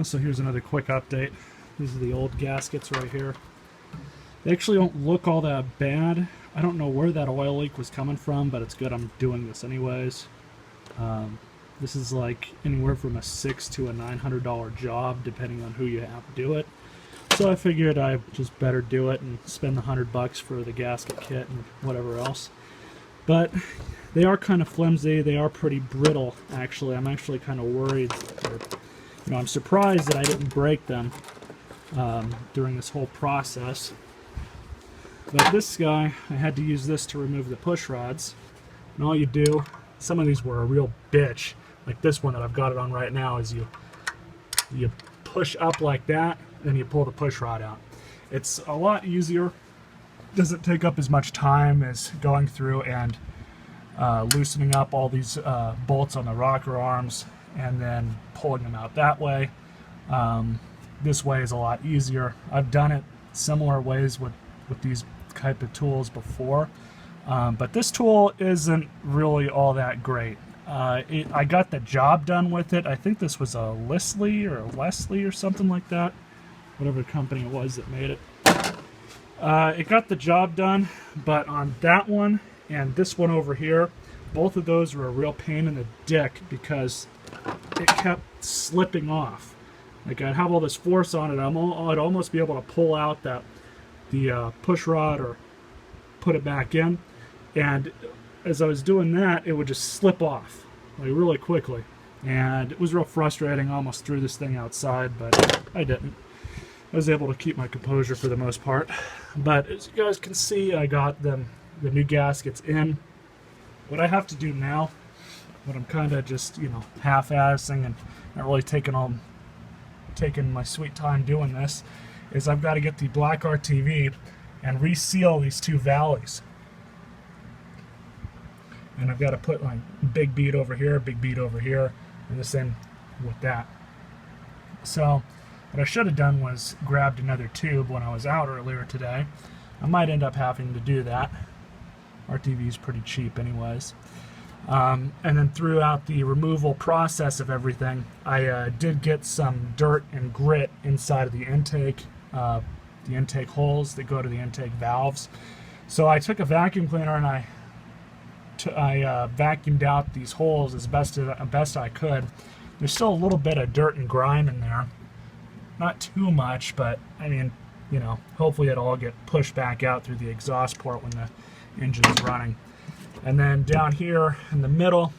So here's another quick update. These are the old gaskets right here. They actually don't look all that bad. I don't know where that oil leak was coming from, but it's good I'm doing this anyways. This is like anywhere from a $600 to a $900 job, depending on who you have to do it. So I figured I just better do it and spend the $100 for the gasket kit and whatever else. But they are kind of flimsy. They are pretty brittle, actually. I'm actually kind of worried. I'm surprised that I didn't break them during this whole process. But this guy, I had to use this to remove the push rods. And all you do, some of these were a real bitch. Like this one that I've got it on right now, is you push up like that, then you pull the push rod out. It's a lot easier. Doesn't take up as much time as going through and loosening up all these bolts on the rocker arms and then pulling them out that way. This way is a lot easier. I've done it similar ways with these type of tools before, but this tool isn't really all that great. I got the job done with it. I think this was a Leslie or something like that, whatever company it was that made it. It got the job done, but on that one and this one over here, both of those were a real pain in the dick because it kept slipping off. Like I'd have all this force on it, I'd almost be able to pull out the push rod or put it back in, and as I was doing that, it would just slip off like really quickly, and it was real frustrating. I almost threw this thing outside, but I didn't. I was able to keep my composure for the most part. But as you guys can see, I got the new gaskets in. What I have to do now, what I'm kind of just half-assing and not really taking my sweet time doing this, is I've got to get the black RTV and reseal these two valleys. And I've got to put like big bead over here, big bead over here, and the same with that. So what I should have done was grabbed another tube when I was out earlier today. I might end up having to do that. RTV is pretty cheap anyways. And then throughout the removal process of everything, I did get some dirt and grit inside of the intake holes that go to the intake valves. So I took a vacuum cleaner and I vacuumed out these holes as best I could. There's still a little bit of dirt and grime in there. Not too much, but I mean, hopefully it'll all get pushed back out through the exhaust port when the engine's running. And then down here in the middle,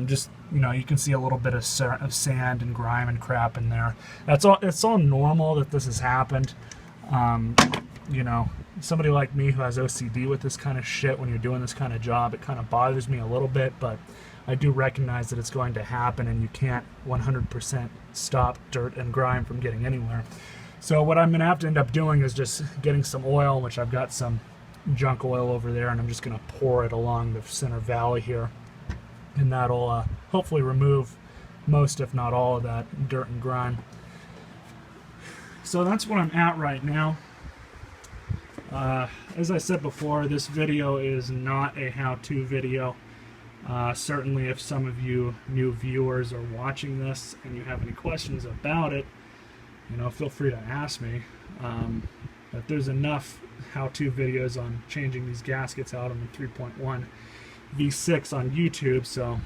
just you can see a little bit of sand and grime and crap in there. That's all. It's all normal that this has happened. Somebody like me who has OCD with this kind of shit, when you're doing this kind of job, it kind of bothers me a little bit, but I do recognize that it's going to happen and you can't 100% stop dirt and grime from getting anywhere. So what I'm going to have to end up doing is just getting some oil, which I've got some junk oil over there, and I'm just going to pour it along the center valley here. And that'll hopefully remove most, if not all, of that dirt and grime. So that's what I'm at right now. As I said before, this video is not a how-to video. Certainly if some of you new viewers are watching this and you have any questions about it, feel free to ask me. But there's enough how-to videos on changing these gaskets out on the 3.1 V6 on YouTube, so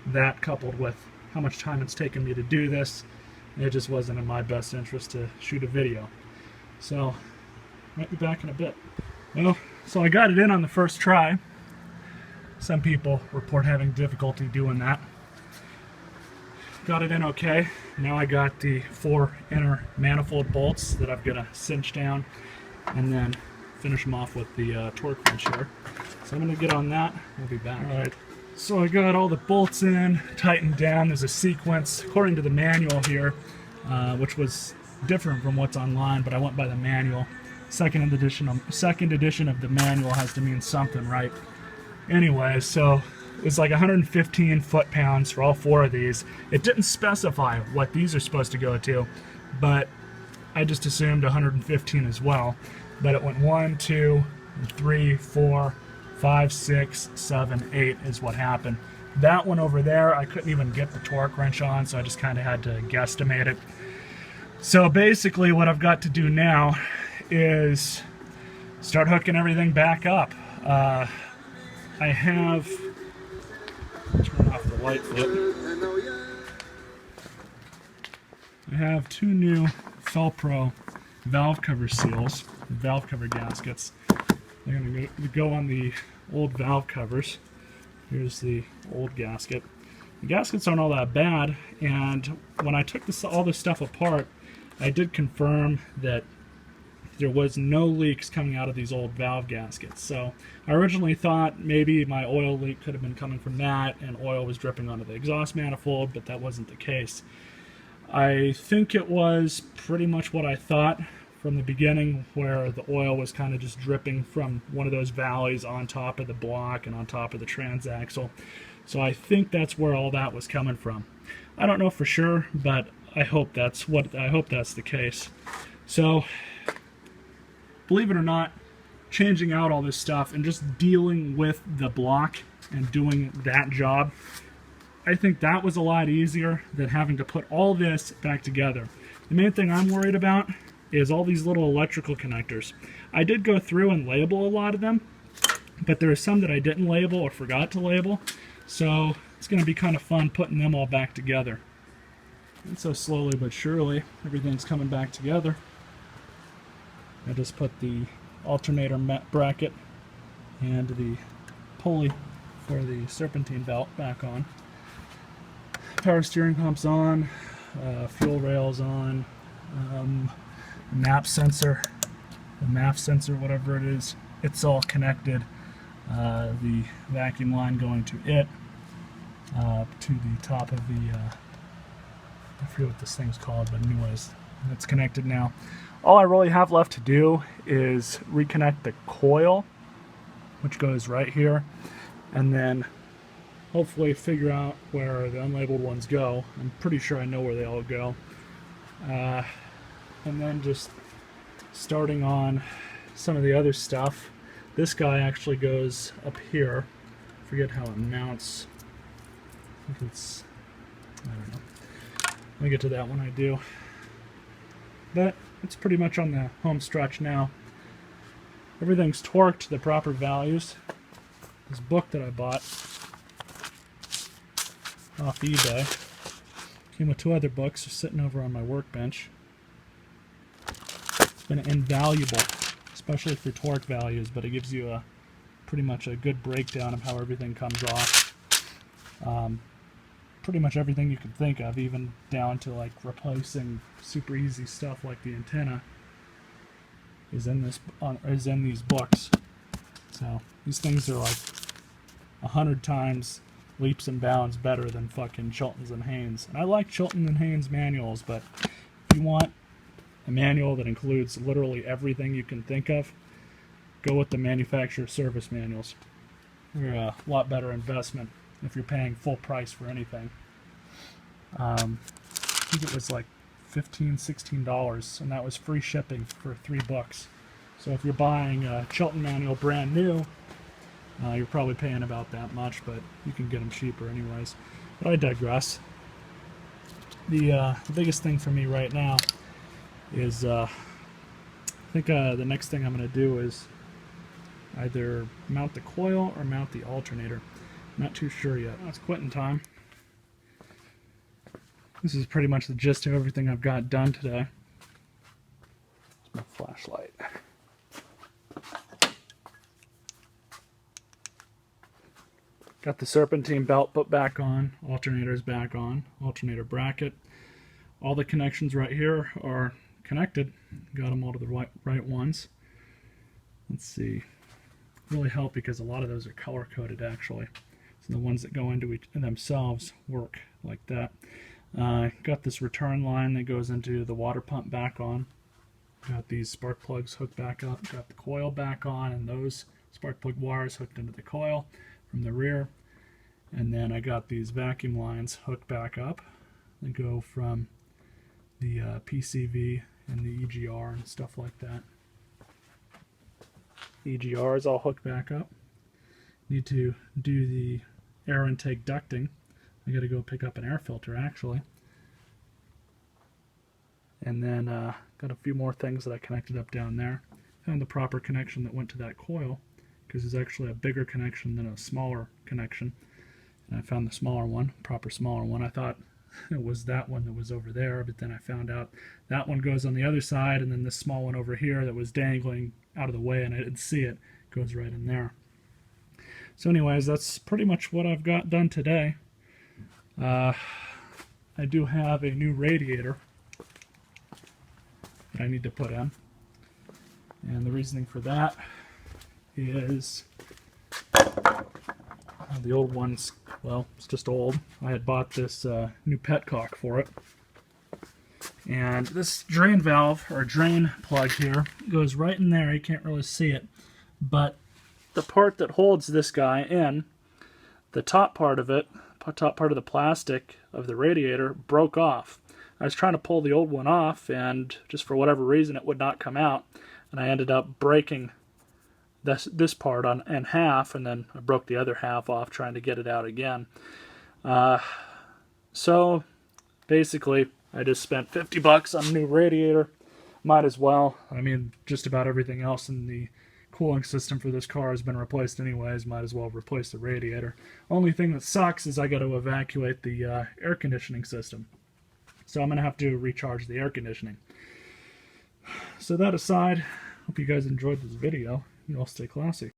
that coupled with how much time it's taken me to do this, it just wasn't in my best interest to shoot a video. So might be back in a bit. Well, so I got it in on the first try. Some people report having difficulty doing that. Got it in okay. Now I got the 4 inner manifold bolts that I've got to cinch down and then finish them off with the torque wrench here. So I'm going to get on that. We'll be back. Alright, so I got all the bolts in, tightened down. There's a sequence according to the manual here, which was different from what's online, but I went by the manual. Second edition of the manual has to mean something, right? Anyway, so it's like 115 foot-pounds for all 4 of these. It didn't specify what these are supposed to go to, but I just assumed 115 as well. But it went 1, 2, 3, 4, 5, 6, 7, 8 is what happened. That one over there, I couldn't even get the torque wrench on, so I just kind of had to guesstimate it. So basically what I've got to do now is start hooking everything back up. I have, turn off the light flip. I have 2 new Felpro valve cover seals, valve cover gaskets. They're going to go on the old valve covers. Here's the old gasket. The gaskets aren't all that bad, and when I took all this stuff apart, I did confirm that there was no leaks coming out of these old valve gaskets. So I originally thought maybe my oil leak could have been coming from that and oil was dripping onto the exhaust manifold, but that wasn't the case. I think it was pretty much what I thought from the beginning, where the oil was kind of just dripping from one of those valleys on top of the block and on top of the transaxle. So I think that's where all that was coming from. I don't know for sure, but I hope that's the case. So, believe it or not, changing out all this stuff and just dealing with the block and doing that job, I think that was a lot easier than having to put all this back together. The main thing I'm worried about is all these little electrical connectors. I did go through and label a lot of them, but there are some that I didn't label or forgot to label, so it's going to be kind of fun putting them all back together. And so slowly but surely, everything's coming back together. I just put the alternator bracket and the pulley for the serpentine belt back on. Power steering pump's on, fuel rails on, MAP sensor, the MAP sensor, whatever it is, it's all connected. The vacuum line going to it, to the top of the, I forget what this thing's called, but anyways, it's connected now. All I really have left to do is reconnect the coil, which goes right here, and then hopefully figure out where the unlabeled ones go. I'm pretty sure I know where they all go. And then just starting on some of the other stuff. This guy actually goes up here. I forget how it mounts. I think it's, I don't know. Let me get to that when I do. But it's pretty much on the home stretch now. Everything's torqued to the proper values. This book that I bought off eBay came with 2 other books. They're sitting over on my workbench. It's been invaluable, especially for torque values, but it gives you pretty much a good breakdown of how everything comes off. Pretty much everything you can think of, even down to like replacing super easy stuff like the antenna, is in these books. So these things are like 100 times leaps and bounds better than fucking Chilton's and Haynes. And I like Chilton and Haynes manuals, but if you want a manual that includes literally everything you can think of, go with the manufacturer service manuals. They're a lot better investment if you're paying full price for anything. I think it was like $15–16, and that was free shipping for 3 books. So if you're buying a Chilton manual brand new, you're probably paying about that much, but you can get them cheaper anyways. But I digress. The biggest thing for me right now is I think the next thing I'm going to do is either mount the coil or mount the alternator. Not too sure yet. It's quitting time. This is pretty much the gist of everything I've got done today. It's my flashlight. Got the serpentine belt put back on, alternator's back on, alternator bracket. All the connections right here are connected. Got them all to the right ones. Let's see. Really help because a lot of those are color coded actually. So the ones that go into each themselves work like that. Got this return line that goes into the water pump back on. Got these spark plugs hooked back up. Got the coil back on, and those spark plug wires hooked into the coil from the rear. And then I got these vacuum lines hooked back up. They go from the PCV and the EGR and stuff like that. EGR is all hooked back up. Need to do the air intake ducting. I got to go pick up an air filter actually. And then got a few more things that I connected up down there. Found the proper connection that went to that coil, because there's actually a bigger connection than a smaller connection. And I found the smaller one, proper smaller one. I thought it was that one that was over there, but then I found out that one goes on the other side, and then this small one over here that was dangling out of the way and I didn't see it goes right in there. So anyways, that's pretty much what I've got done today. I do have a new radiator that I need to put in, and the reasoning for that is the old one's, well, it's just old. I had bought this new petcock for it, and this drain valve or drain plug here goes right in there. You can't really see it, but the part that holds this guy in, the top part of it, top part of the plastic of the radiator broke off. I was trying to pull the old one off, and just for whatever reason it would not come out, and I ended up breaking this part in half, and then I broke the other half off trying to get it out again. So basically I just spent $50 on a new radiator. Might as well. I mean, just about everything else in the cooling system for this car has been replaced anyways. Might as well replace the radiator. Only thing that sucks is I got to evacuate the air conditioning system. So I'm going to have to recharge the air conditioning. So that aside, hope you guys enjoyed this video. You all stay classy.